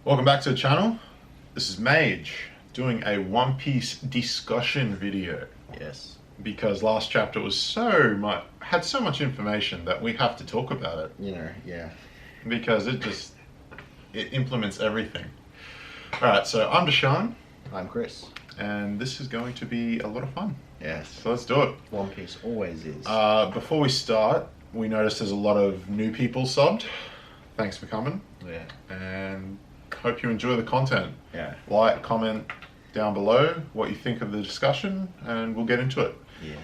Welcome back to the channel. This is MAGE doing a One Piece discussion video. Yes. Because last chapter was had so much information that we have to talk about it. You know, yeah. Because it implements everything. Alright, so I'm Deshaun. I'm Chris. And this is going to be a lot of fun. Yes. So let's do it. One Piece always is. Before we start, we noticed there's a lot of new people subbed. Thanks for coming. Yeah. And hope you enjoy the content. Yeah. Like, comment down below what you think of the discussion, and we'll get into it. Yes.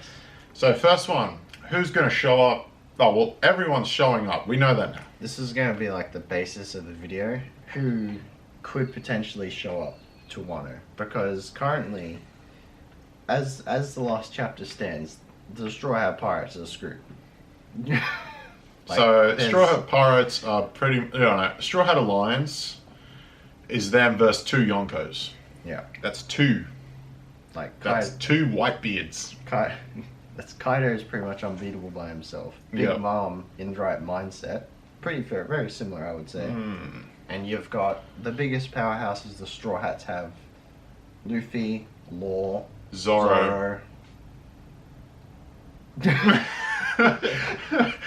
So first one, who's going to show up? Oh, well, everyone's showing up. We know that now. This is going to be like the basis of the video. Who could potentially show up to Wano? Because currently, as the last chapter stands, the Straw Hat Pirates are screwed. So Straw Hat Pirates are pretty... Straw Hat Alliance is them versus two Yonkos. Yeah. That's two. That's two Whitebeards. Kaido is pretty much unbeatable by himself. Big Mom in the right mindset. Pretty fair, very similar, I would say. And you've got the biggest powerhouses the Straw Hats have: Luffy, Law, Zoro.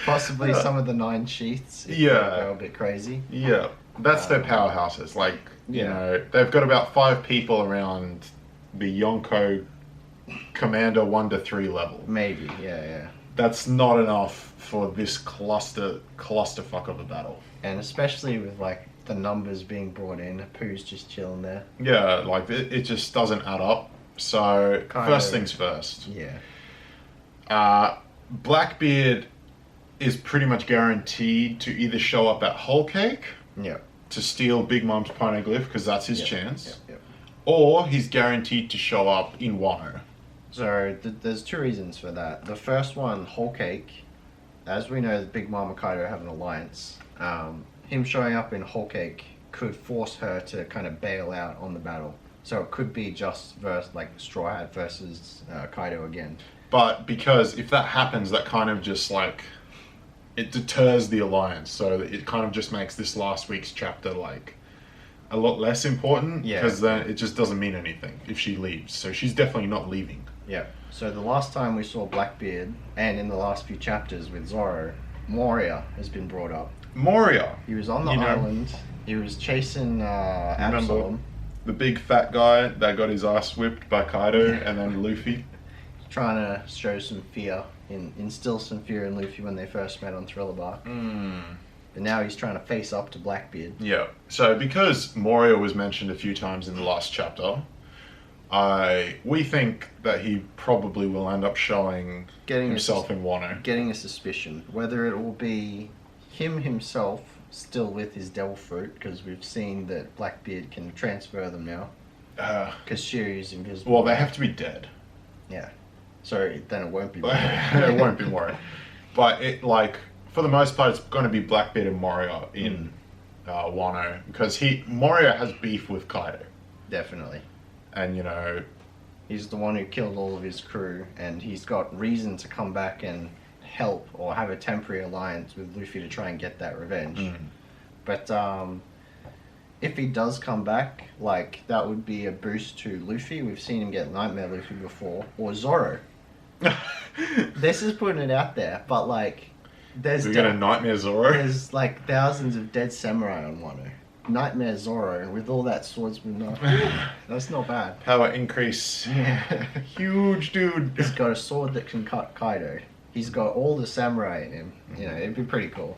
Possibly some of the Nine Chiefs. If they go a bit crazy. Yeah, that's their powerhouses. Like, you know, they've got about 5 people around the Yonko Commander 1 to 3 level. Maybe, yeah. That's not enough for this clusterfuck of a battle. And especially with like the numbers being brought in, Pooh's just chilling there. Yeah, like it just doesn't add up. So first things first. Yeah. Blackbeard is pretty much guaranteed to either show up at Whole Cake to steal Big Mom's poneglyph, because that's his chance, or he's guaranteed to show up in Wano. So there's 2 reasons for that. The first one, Whole Cake, as we know, Big Mom and Kaido have an alliance. Him showing up in Whole Cake could force her to kind of bail out on the battle. So it could be just Straw Hat versus Kaido again. But because if that happens, that kind of just like, it deters the alliance. So it kind of just makes this last week's chapter like a lot less important. Because then it just doesn't mean anything if she leaves. So she's definitely not leaving. Yeah. So the last time we saw Blackbeard, and in the last few chapters with Zoro, Moria has been brought up. Moria. He was on the island. He was chasing Absalom. The big fat guy that got his ass whipped by Kaido and then Luffy. Trying to show some fear, instill some fear in Luffy when they first met on Thriller Bark. But now he's trying to face up to Blackbeard. Yeah. So because Moria was mentioned a few times in the last chapter, we think that he probably will end up showing himself in Wano. Getting a suspicion. Whether it will be him himself still with his devil fruit, because we've seen that Blackbeard can transfer them now. Because Shiri's invisible. Well, they have to be dead. Yeah. So then it won't be Moria. It won't be Moria. But for the most part, it's going to be Blackbeard and Moria in Wano, because Moria has beef with Kaido. Definitely. And, you know, he's the one who killed all of his crew, and he's got reason to come back and help or have a temporary alliance with Luffy to try and get that revenge. But if he does come back, that would be a boost to Luffy. We've seen him get Nightmare Luffy before, or Zoro. This is putting it out there, but there's we're gonna Nightmare Zoro. There's thousands of dead samurai on Wano. Nightmare Zoro with all that swordsman. That's not bad. Power increase. Yeah. Huge dude. He's got a sword that can cut Kaido. He's got all the samurai in him. You know, it'd be pretty cool.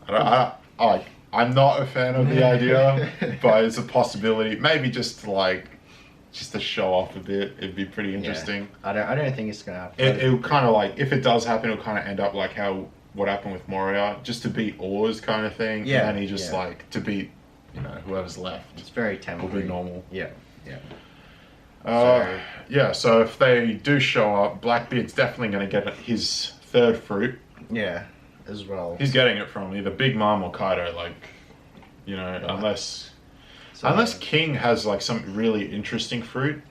I'm not a fan of the idea, but it's a possibility. Maybe just to show off a bit. It'd be pretty interesting. Yeah. I don't think it's gonna happen. It'll kind of if it does happen, it'll kind of end up like what happened with Moria, just to beat Oars kind of thing. Yeah. And he just to beat whoever's left. It's very temporary. Will be normal. Yeah. So if they do show up, Blackbeard's definitely going to get his 3rd fruit. Yeah, as well. He's getting it from either Big Mom or Kaido, unless King has some really interesting fruit.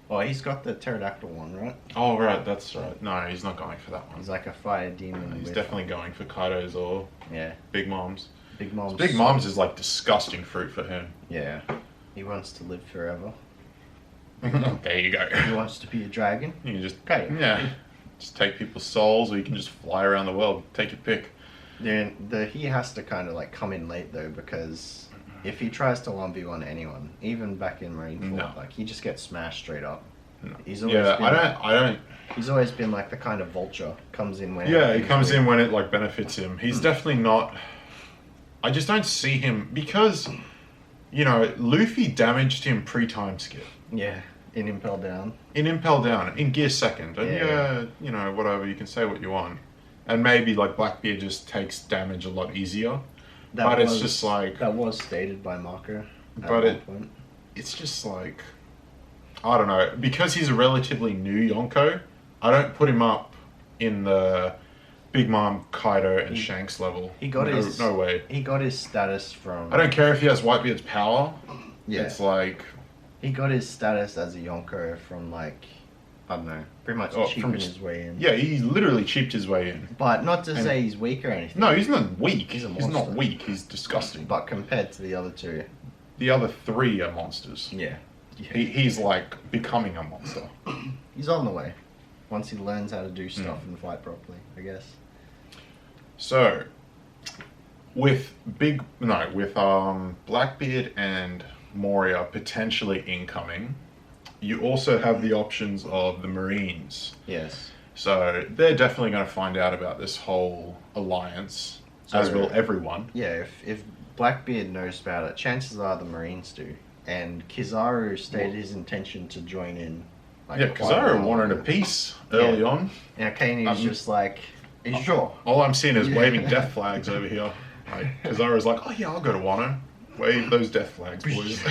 Well, he's got the pterodactyl one, right? Oh, right, that's right. No, he's not going for that one. He's like a fire demon. He's definitely going for Kaido's or Big Mom's. Big Mom's is like disgusting fruit for him. Yeah. He wants to live forever. There you go. He wants to be a dragon. You can just Okay. yeah, just take people's souls, or you can just fly around the world. Take your pick. Yeah, he has to kind of like come in late though, because if he tries to 1v1 anyone, even back in Marineford, like he just gets smashed straight up. No. He's always been I don't. He's always been like the kind of vulture comes in when. Yeah, he comes in when it like benefits him. He's definitely not. I just don't see him because, you know, Luffy damaged him pre-time skip. Yeah, in Impel Down. In Gear Second. And yeah, you know, whatever, you can say what you want. And maybe like Blackbeard just takes damage a lot easier. It's just like... That was stated by Marco at one point. It's just like... I don't know. Because he's a relatively new Yonko, I don't put him up in the Big Mom, Kaido, and Shanks level. No way. He got his status from... I don't care if he has Whitebeard's power. Yeah. It's like... He got his status as a Yonko from like... I don't know. Pretty much cheaping his way in. Yeah, he literally cheaped his way in. But not to say he's weak or anything. No, he's not weak. He's a monster. He's not weak. He's disgusting. But compared to the other two... The other three are monsters. Yeah. He's like becoming a monster. He's on the way. Once he learns how to do stuff and fight properly, I guess. So, with Blackbeard and Moria potentially incoming, you also have the options of the Marines. Yes. So they're definitely going to find out about this whole alliance, as will everyone. Yeah, if Blackbeard knows about it, chances are the Marines do. And Kizaru stated his intention to join in. Like, yeah, Kizaru wanted a peace early on. And Kane's just like, are you sure? All I'm seeing is waving death flags over here. Like, Kizaru's like, oh yeah, I'll go to Wano. Wave those death flags, boys.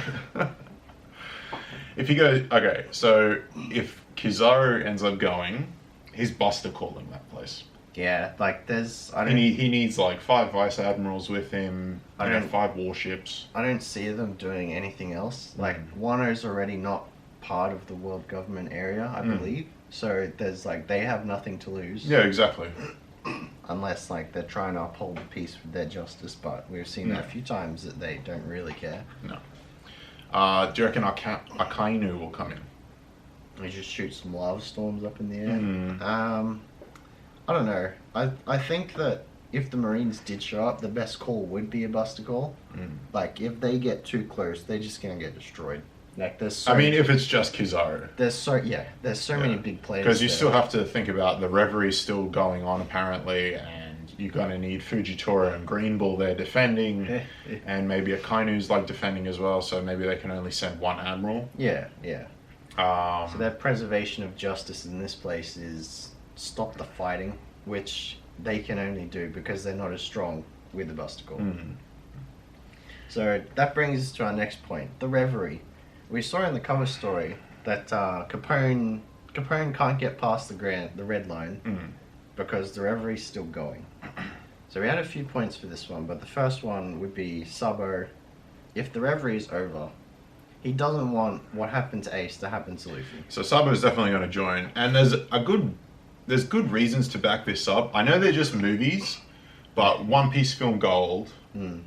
So if Kizaru ends up going, he's Buster calling that place. Yeah, like he needs like 5 vice admirals with him. 5 warships. I don't see them doing anything else. Like Wano's already not part of the world government area, I believe. So there's like they have nothing to lose. Yeah, exactly. Unless like they're trying to uphold the peace with their justice, but we've seen that a few times that they don't really care. No. Do you reckon Akainu will come in? They just shoot some lava storms up in the air. I don't know. I think that if the Marines did show up, the best call would be a Buster call. Like, if they get too close, they're just going to get destroyed. Like, there's if it's just Kizaru. There's so many big players. Because you still have to think about the Reverie still going on, apparently, and you're going to need Fujitora and Green Bull there defending, and maybe Akainu's, like, defending as well, so maybe they can only send 1 admiral. Yeah. So their preservation of justice in this place is... stop the fighting, which they can only do because they're not as strong with the Buster Call. So that brings us to our next point, the Reverie. We saw in the cover story that Capone can't get past the red line because the Reverie's still going. So we had a few points for this one, but the first one would be Sabo. If the Reverie is over, he doesn't want what happened to Ace to happen to Luffy. So Sabo's definitely going to join, and there's good reasons to back this up. I know they're just movies, but One Piece Film Gold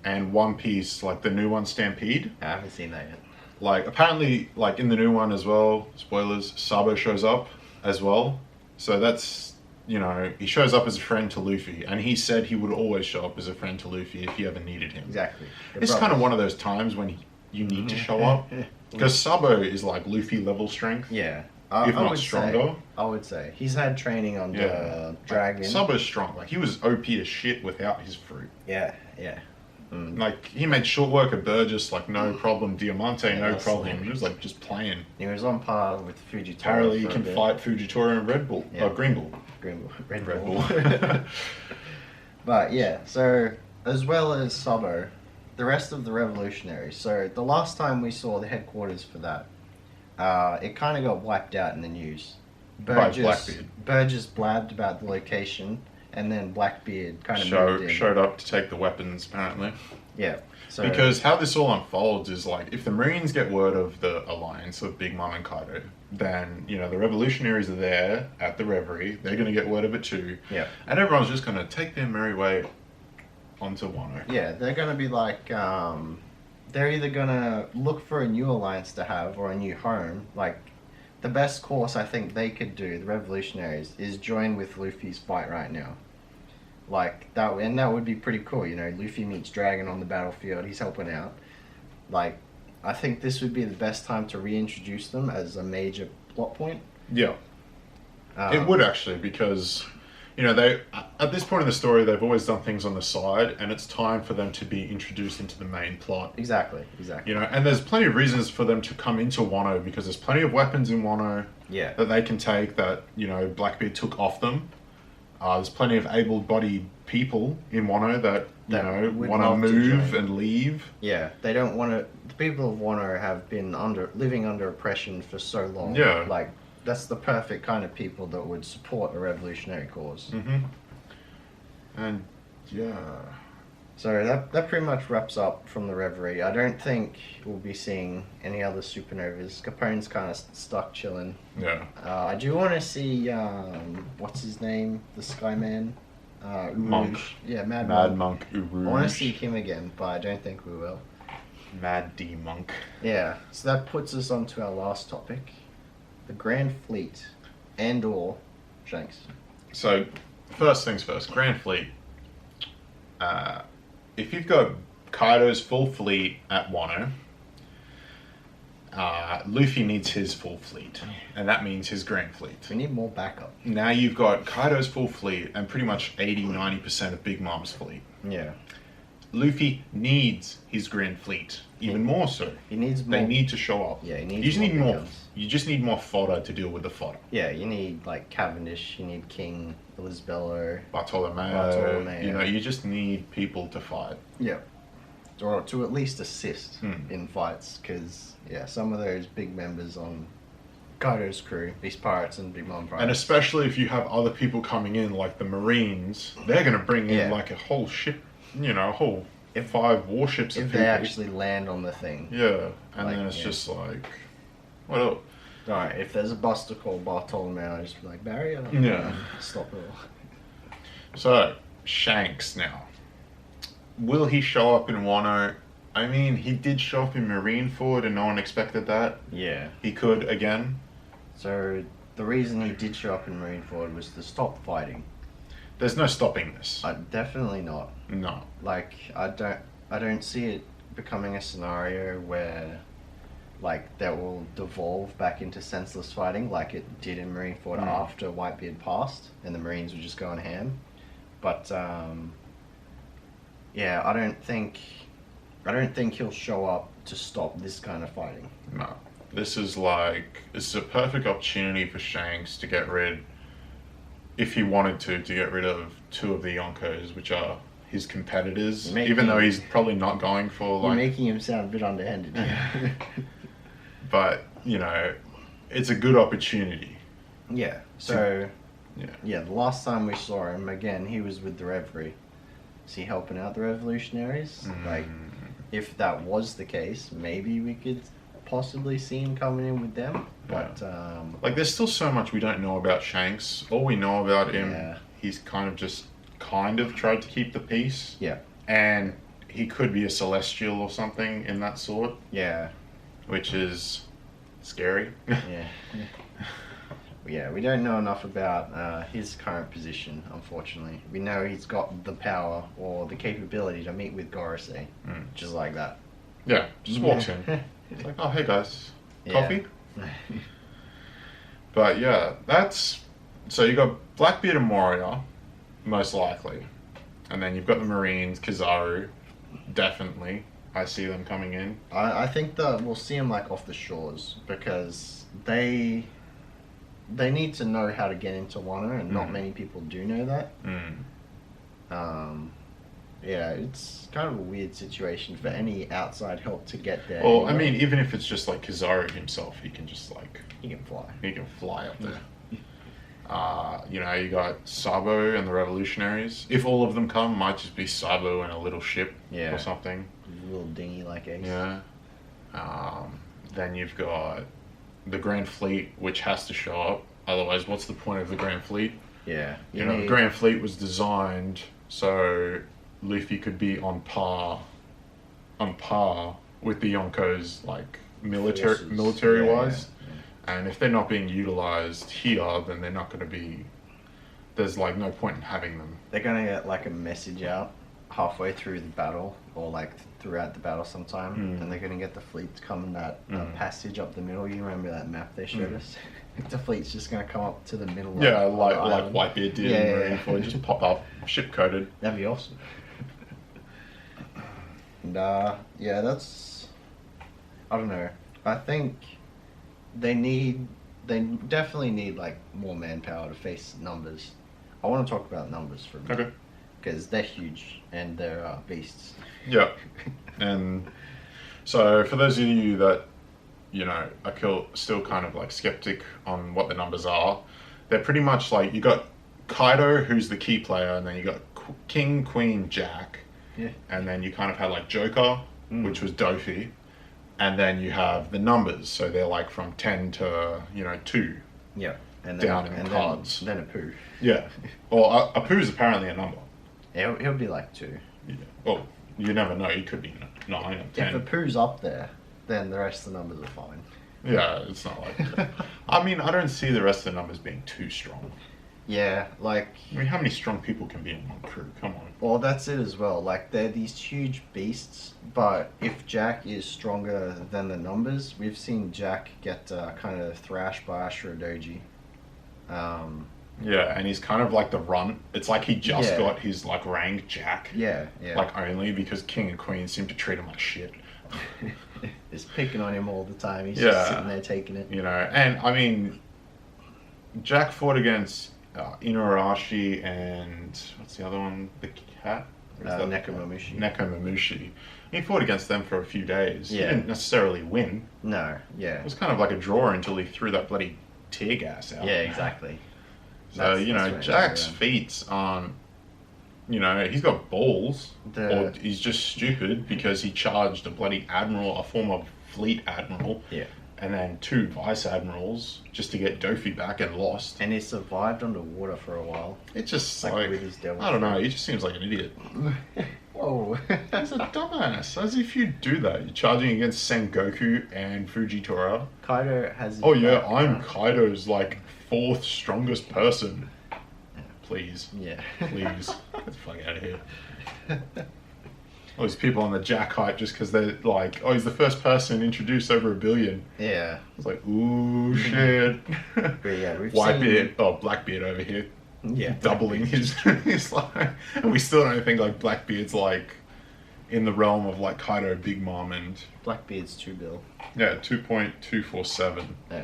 and One Piece, like the new one, Stampede. I haven't seen that yet. Like, apparently, like in the new one as well, spoilers, Sabo shows up as well. So that's, you know, he shows up as a friend to Luffy, and he said he would always show up as a friend to Luffy if he ever needed him. Exactly. It's kind of one of those times when you need to show up. Because Sabo is like Luffy level strength. Yeah. If not stronger. I would say. He's had training on the Dragon. Sabo's strong. Like, he was OP as shit without his fruit. Yeah. Like, he made short work of Burgess, like, no problem. Diamante, no problem. He was, like, just playing. He was on par with Fujitora. Apparently, he can fight Fujitora and Red Bull. Yeah. Green Bull. Red Bull. But, yeah. So, as well as Sabo, the rest of the revolutionaries. So, the last time we saw the headquarters for that, it kind of got wiped out in the news. Burgess blabbed about the location, and then Blackbeard kind of showed up to take the weapons, apparently. Yeah. So, because how this all unfolds is, like, if the Marines get word of the alliance of Big Mom and Kaido, then, you know, the revolutionaries are there at the Reverie. They're going to get word of it too. Yeah. And everyone's just going to take their merry way onto Wano. Yeah, they're gonna be like, they're either gonna look for a new alliance to have or a new home. Like, the best course I think they could do, the Revolutionaries, is join with Luffy's fight right now. Like that, and that would be pretty cool. You know, Luffy meets Dragon on the battlefield. He's helping out. Like, I think this would be the best time to reintroduce them as a major plot point. Yeah, it would actually, because you know they at this point in the story they've always done things on the side, and it's time for them to be introduced into the main plot. Exactly. You know, and there's plenty of reasons for them to come into Wano, because there's plenty of weapons in Wano. Yeah. That they can take that, you know, Blackbeard took off them. There's plenty of able-bodied people in Wano that you know want to move and leave. Yeah, they don't want to. The people of Wano have been living under oppression for so long. Yeah, like that's the perfect kind of people that would support a revolutionary cause. Mm-hmm. And yeah, so that pretty much wraps up from the Reverie. I don't think we'll be seeing any other supernovas. Capone's kind of stuck chilling. Yeah. I do want to see what's his name, the Skyman. Monk. Yeah, Mad Monk Uruj. I want to see him again, but I don't think we will. Mad D Monk. Yeah, so that puts us on to our last topic, the Grand Fleet and/or Shanks. So, first things first, Grand Fleet. If you've got Kaido's full fleet at Wano, Luffy needs his full fleet, and that means his Grand Fleet. We need more backup. Now you've got Kaido's full fleet and pretty much 80-90% of Big Mom's fleet. Yeah. Luffy needs his Grand Fleet, even more so. He needs more. They need to show up. Yeah, he needs you just need more. guns. You just need more fodder to deal with the fodder. Yeah, you need like Cavendish, you need King, Elizabello, Bartolomeo. You know, you just need people to fight. Yeah. Or to at least assist in fights, because yeah, some of those big members on Kaido's crew, these pirates and Big Mom pirates. And especially if you have other people coming in, like the Marines, they're going to bring in like a whole ship, you know, a whole 5 warships of people. If they actually land on the thing. Yeah, and like, then it's just like, what else? Alright, if there's a buster called Bartolomeo, I'll just be like, Barry, stop it all. So, Shanks now. Will he show up in Wano? I mean, he did show up in Marineford and no one expected that. Yeah. He could again. So, the reason he did show up in Marineford was to stop fighting. There's no stopping this. Definitely not. No. Like, I don't see it becoming a scenario where, like, that will devolve back into senseless fighting like it did in Marineford after Whitebeard passed and the Marines were just going ham. But, yeah, I don't think he'll show up to stop this kind of fighting. No. This is a perfect opportunity for Shanks to get rid, if he wanted to get rid of 2 of the Yonkos, which are his competitors, even though he's probably not going for You're making him sound a bit underhanded. But, you know, it's a good opportunity. Yeah. So, yeah, the last time we saw him, again, he was with the Reverie. Is he helping out the Revolutionaries? Like, if that was the case, maybe we could possibly see him coming in with them. But, like, there's still so much we don't know about Shanks. All we know about him, he's kind of tried to keep the peace. Yeah. And he could be a Celestial or something in that sort. Yeah. Which is scary. Yeah. Yeah, we don't know enough about his current position, unfortunately. We know he's got the power or the capability to meet with Gorosei, just like that. Yeah, just walks in. It's like, oh, hey guys, coffee? But yeah, so you got Blackbeard and Moria, most likely. And then you've got the Marines, Kizaru, definitely. I see them coming in. I think that we'll see them like off the shores, because they need to know how to get into Wano, and not many people do know that. Yeah, it's kind of a weird situation for any outside help to get there. Well, I mean, even if it's just like Kizaru himself, he can just like... He can fly. He can fly up there. You know, you got Sabo and the Revolutionaries. If all of them come, might just be Sabo and a little ship or something. A little dinghy like Ace. Yeah. Then you've got the Grand Fleet, which has to show up. Otherwise, what's the point of the Grand Fleet? Yeah. You know, the Grand Fleet was designed so Luffy could be on par with the Yonkos, like military wise. Yeah. And if they're not being utilized here, then they're not going to be. There's like no point in having them. They're going to get like a message out halfway through the battle, or like throughout the battle sometime, and they're going to get the fleet coming that passage up the middle. You remember that map they showed us? The fleet's just going to come up to the middle. Yeah, like Whitebeard did in Marineford, just pop up, ship coded. That'd be awesome. And yeah, that's, I don't know. I think they definitely need like more manpower to face numbers. I want to talk about numbers for a minute. Okay. Because they're huge and they're beasts. Yeah. And so for those of you that, you know, are still kind of like skeptic on what the numbers are, they're pretty much like, you got Kaido, who's the key player, and then you got King, Queen, Jack. Yeah. And then you kind of had like Joker, which was Dofi. And then you have the numbers, so they're like from 10 to, 2. Yeah. And down in cards. Then a poo. Yeah. Well, a poo is apparently a number. Yeah, he'll be like 2. Yeah. Well, you never know. He could be 9 or 10. If a poo's up there, then the rest of the numbers are fine. Yeah, it's not like... I mean, I don't see the rest of the numbers being too strong. Yeah, like... I mean, how many strong people can be in one crew? Come on. Well, that's it as well. Like, they're these huge beasts, but if Jack is stronger than the numbers, we've seen Jack get kind of thrashed by Ashura Doji. Yeah, and he's kind of like the runt. It's like he just got his, like, rank Jack. Yeah. Like, only because King and Queen seem to treat him like shit. Just picking on him all the time. He's just sitting there taking it. You know, and, I mean, Jack fought against Inuarashi and... What's the other one? The cat? Nekomamushi. Nekomamushi. He fought against them for a few days. Yeah. He didn't necessarily win. No, yeah. It was kind of like a draw until he threw that bloody tear gas out. Yeah, exactly. So, Jack's feats aren't, he's got balls, or he's just stupid because he charged a bloody admiral, a former fleet admiral, and then 2 vice admirals just to get Dofi back and lost. And he survived underwater for a while. It's just like with his devil I don't know, he just seems like an idiot. Whoa. He's a dumbass. As if you do that. You're charging against Sengoku and Fujitora. Kaido has... I'm Kaido's, 4th strongest person. Please. Yeah. Please. Get the fuck out of here. All these people on the Jack hype just because they're like, he's the first person introduced over 1 billion. Yeah. It's like, ooh, shit. But yeah, we've Whitebeard, Blackbeard over here. Yeah. Doubling his and we still don't think Blackbeard's in the realm of Kaido, Big Mom, and Blackbeard's 2 bill. Yeah, 2.247. Yeah.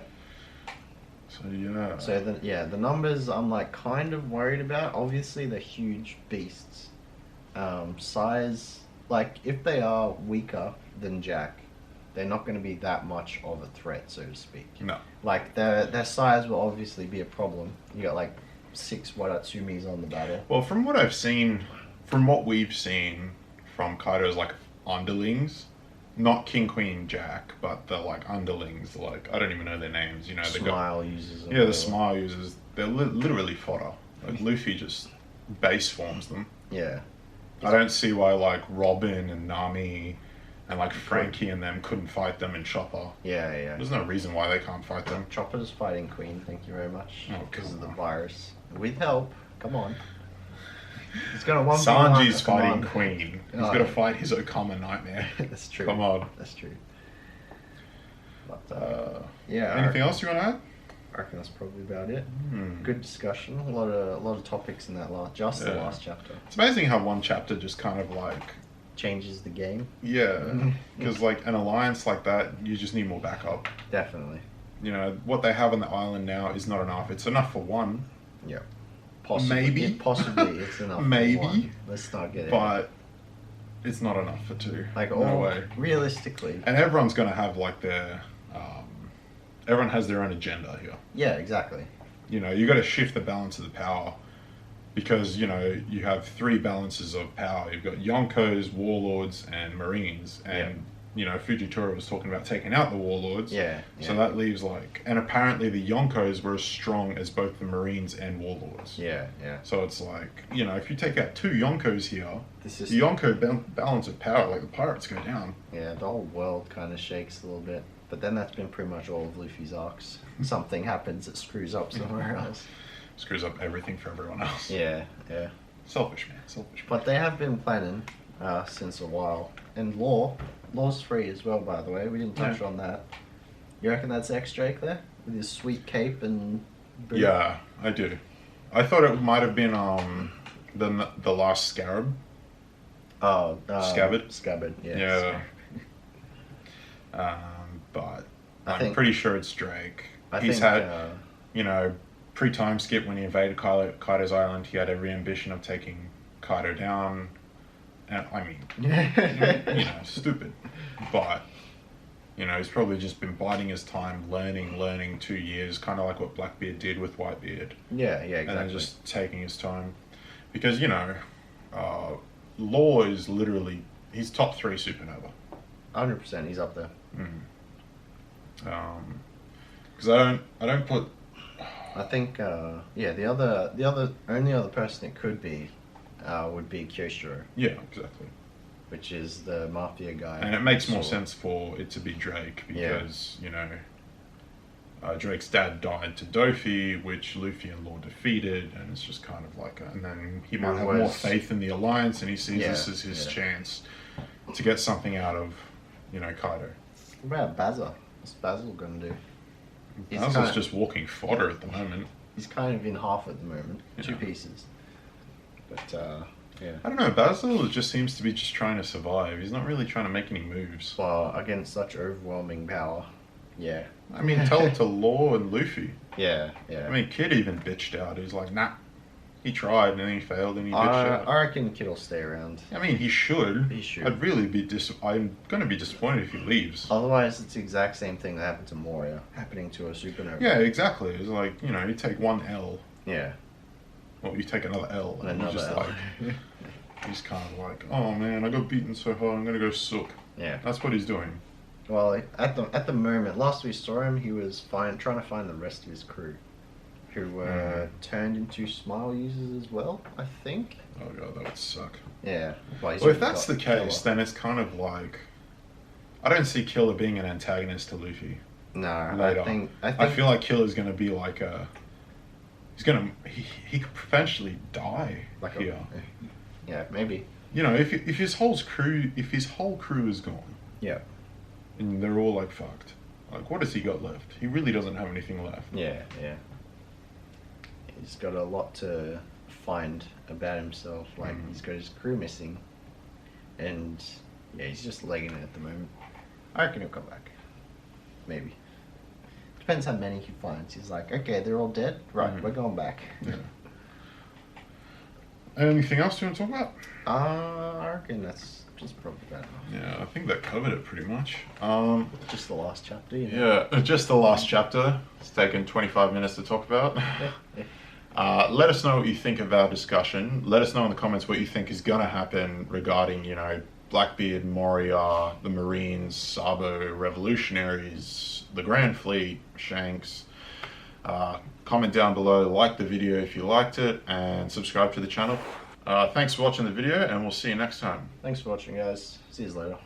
So yeah. So the numbers I'm kind of worried about. Obviously they're huge beasts. Size, if they are weaker than Jack, they're not going to be that much of a threat, so to speak. No. Their size will obviously be a problem. You got 6 Waratsumis on the battle. Well, from what we've seen from Kaido's underlings, not King, Queen, Jack, but the underlings, I don't even know their names. Smile users. Yeah, the Smile users. They're literally fodder. Luffy just base forms them. Yeah. I don't see why Robin and Nami and Frankie and them couldn't fight them in Chopper. Yeah. There's no reason why they can't fight them. Chopper's fighting Queen, thank you very much. Oh, because of the virus. With help, come on. He's got a 1v1. Sanji's fighting Queen. He's got to fight his Okama Nightmare. That's true. Come on. That's true. But, yeah. Anything else you want to add? I reckon that's probably about it. Good discussion. A lot of topics in that the last chapter. It's amazing how one chapter just kind of changes the game. Yeah, because an alliance like that, you just need more backup. Definitely. What they have on the island now is not enough. It's enough for one. Yeah. Possibly. Possibly it's enough. Maybe. For one. Let's not get it. But it's not enough for 2. No way. Realistically. And everyone's gonna have their. Everyone has their own agenda here. Yeah, exactly. You got to shift the balance of the power because, you have 3 balances of power. You've got Yonkos, Warlords, and Marines. And Fujitora was talking about taking out the warlords. Yeah. So that leaves like, and apparently the Yonkos were as strong as both the Marines and warlords. Yeah. So it's like, if you take out 2 Yonkos here, the This is Yonko balance of power, like the pirates go down. Yeah, the whole world kind of shakes a little bit. But then that's been pretty much all of Luffy's arcs. Something happens that screws up somewhere else. Screws up everything for everyone else. Yeah. Selfish, man. Selfish. But they have been planning since a while. And Law's free as well, by the way. We didn't touch on that. You reckon that's X-Drake there? With his sweet cape and boot? Yeah, I do. I thought it might have been the last Scarab. Oh, Scabbard. Scabbard, Yeah. But I'm pretty sure it's Drake. He's had, pre-time skip when he invaded Kaido's island, he had every ambition of taking Kaido down. And I mean, stupid. But, he's probably just been biding his time, learning 2 years, kind of like what Blackbeard did with Whitebeard. Yeah, exactly. And then just taking his time. Because, Law is literally, he's top 3 supernova. 100%, he's up there. Because I don't put. I think the only other person it could be would be Kyoshiro. Yeah, exactly. Which is the mafia guy. And it makes more sense for it to be Drake because Drake's dad died to Dofi, which Luffy and Law defeated, and it's just kind of like, and then he might have more faith in the alliance, and he sees this as his chance to get something out of, Kaido. What about Bazza? What's Basil gonna do? Basil's just walking fodder at the moment. He's kind of in half at the moment, 2 pieces. But I don't know. Basil just seems to be just trying to survive. He's not really trying to make any moves. Well, against such overwhelming power, yeah. I mean, tell it to Law and Luffy. Yeah. I mean, Kid even bitched out. He's like, nah. He tried and then he failed and he bitched out. I reckon Kid will stay around. I mean, he should. He should. I'd really be I'm going to be disappointed if he leaves. Otherwise, it's the exact same thing that happened to Moria, happening to a supernova. Yeah, exactly. It's like, you take one L. Yeah. Well, you take another L. And another just L. like, he's kind of like, oh man, I got beaten so hard, I'm going to go sook. Yeah. That's what he's doing. Well, at the moment, last we saw him, he was trying to find the rest of his crew, who were turned into Smile users as well, I think. Oh god, that would suck. Yeah. Well, if that's the case, then it's kind of like, I don't see Killer being an antagonist to Luffy. No, later. I feel like Killer's going to be like he could potentially die here. Yeah, maybe. If his whole crew is gone. Yeah. And they're all like fucked. Like, what has he got left? He really doesn't have anything left. Yeah. He's got a lot to find about himself. Like, he's got his crew missing. And, he's just legging it at the moment. I reckon he'll come back. Maybe. Depends how many he finds. He's like, okay, they're all dead? Right, we're going back. Yeah. Anything else you want to talk about? I reckon that's just probably about enough. Yeah, I think that covered it pretty much. Just the last chapter, Yeah, just the last chapter. It's taken 25 minutes to talk about. Let us know what you think of our discussion. Let us know in the comments what you think is going to happen regarding, Blackbeard, Moria, the Marines, Sabo, Revolutionaries, the Grand Fleet, Shanks. Comment down below, like the video if you liked it, and subscribe to the channel. Thanks for watching the video, and we'll see you next time. Thanks for watching, guys. See you later.